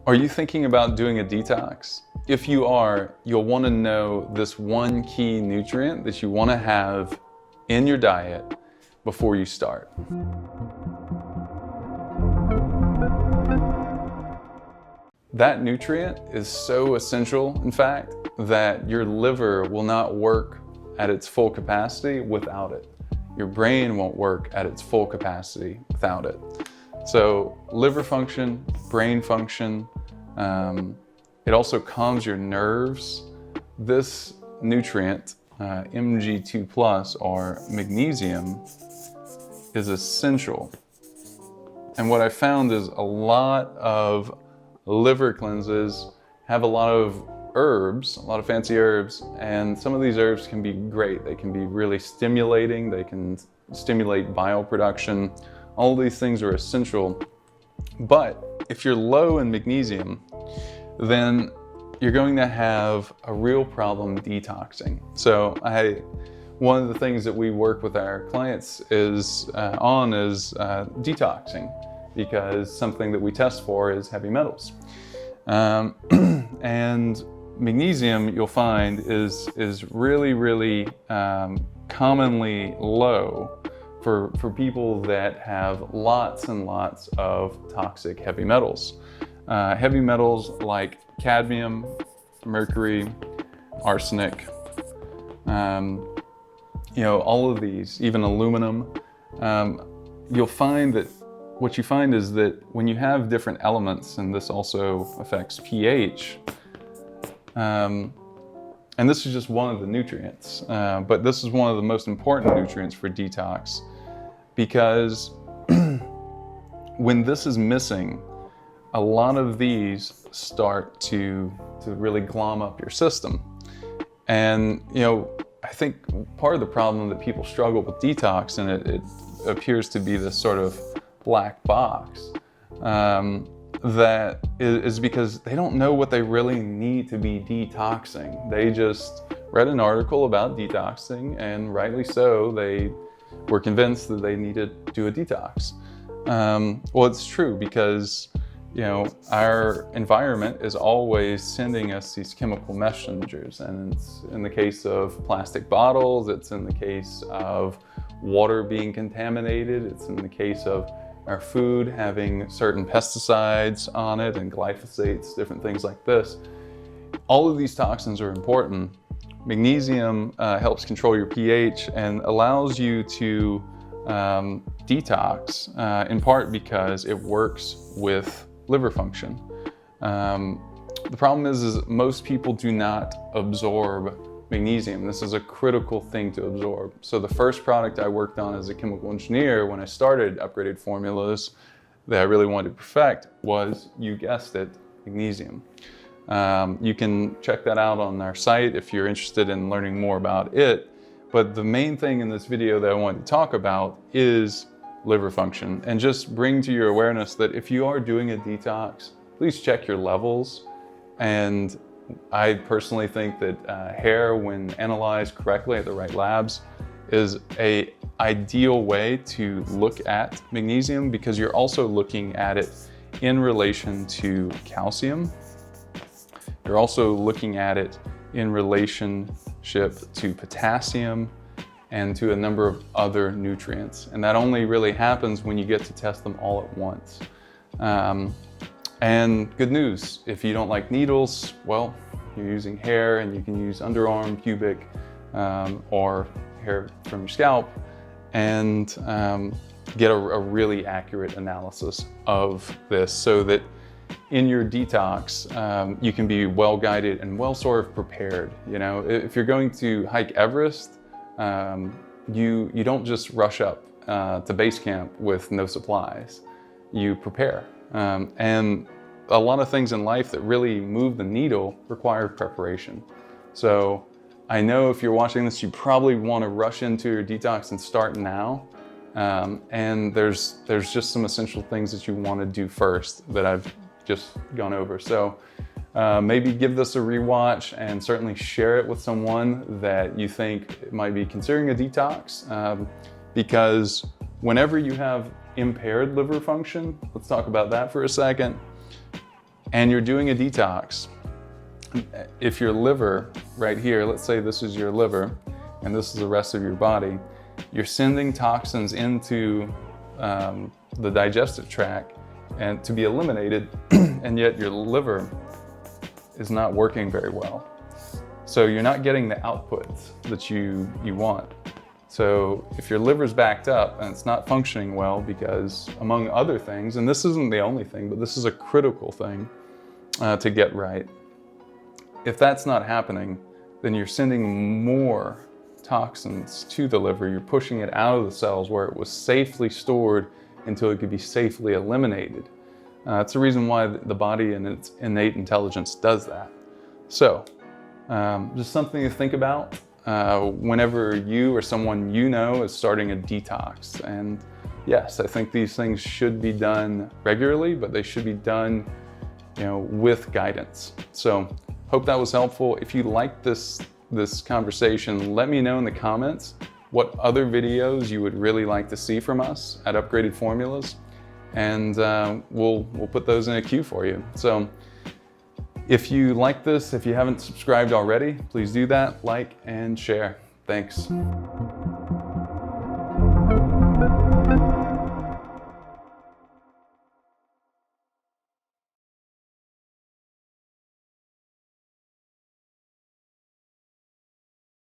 Are you thinking about doing a detox? If you are, you'll want to know this one key nutrient that you want to have in your diet before you start. That nutrient is so essential, in fact, that your liver will not work at its full capacity without it. Your brain won't work at its full capacity without it. So liver function, brain function, it also calms your nerves. This nutrient, Mg2+, or magnesium, is essential. And what I found is a lot of liver cleanses have a lot of herbs, a lot of fancy herbs, and some of these herbs can be great. They can be really stimulating, they can stimulate bile production. All of these things are essential. But if you're low in magnesium, then you're going to have a real problem detoxing. So one of the things that we work with our clients is detoxing, because something that we test for is heavy metals. And magnesium, you'll find, is really commonly low for people that have lots and lots of toxic heavy metals. Heavy metals like cadmium, mercury, arsenic, all of these, even aluminum. You'll find that what you find is that when you have different elements, and this also affects pH, and this is just one of the nutrients, but this is one of the most important nutrients for detox, because when this is missing, a lot of these start to really glom up your system. And I think part of the problem that people struggle with detox, and it appears to be this sort of black box, that is because they don't know what they really need to be detoxing. They just read an article about detoxing, and rightly so, they were convinced that they needed to do a detox. Well, it's true, because our environment is always sending us these chemical messengers, and it's in the case of plastic bottles, it's in the case of water being contaminated, it's in the case of our food having certain pesticides on it and glyphosates, different things like this. All of these toxins are important. Magnesium helps control your pH and allows you to detox, in part because it works with liver function. The problem is most people do not absorb magnesium. This is a critical thing to absorb. So the first product I worked on as a chemical engineer when I started Upgraded Formulas that I really wanted to perfect was, you guessed it, magnesium. You can check that out on our site if you're interested in learning more about it. But the main thing in this video that I want to talk about is liver function, and just bring to your awareness that if you are doing a detox, please check your levels. And I personally think that hair, when analyzed correctly at the right labs, is an ideal way to look at magnesium, because you're also looking at it in relation to calcium. You're also looking at it in relationship to potassium and to a number of other nutrients. And that only really happens when you get to test them all at once. And good news, if you don't like needles, well, you're using hair, and you can use underarm, pubic, or hair from your scalp, and get a really accurate analysis of this, so that in your detox, you can be well guided and well sort of prepared. If you're going to hike Everest, you don't just rush up to base camp with no supplies. You prepare. And a lot of things in life that really move the needle require preparation. So I know if you're watching this, you probably want to rush into your detox and start now. And there's just some essential things that you want to do first that I've just gone over. So maybe give this a rewatch, and certainly share it with someone that you think might be considering a detox. Because whenever you have impaired liver function, let's talk about that for a second. and you're doing a detox, if your liver right here, let's say this is your liver and this is the rest of your body, you're sending toxins into the digestive tract and to be eliminated, and yet your liver is not working very well. So you're not getting the output that you want. So if your liver's backed up and it's not functioning well because, among other things, and this isn't the only thing, but this is a critical thing to get right. If that's not happening, then you're sending more toxins to the liver. You're pushing it out of the cells where it was safely stored until it could be safely eliminated. That's the reason why the body and its innate intelligence does that. So, just something to think about whenever you or someone you know is starting a detox. And yes, I think these things should be done regularly, but they should be done, with guidance. So, hope that was helpful. If you liked this conversation, let me know in the comments what other videos you would really like to see from us at Upgraded Formulas, and we'll put those in a queue for you. So if you like this, if you haven't subscribed already, please do that, like and share. Thanks.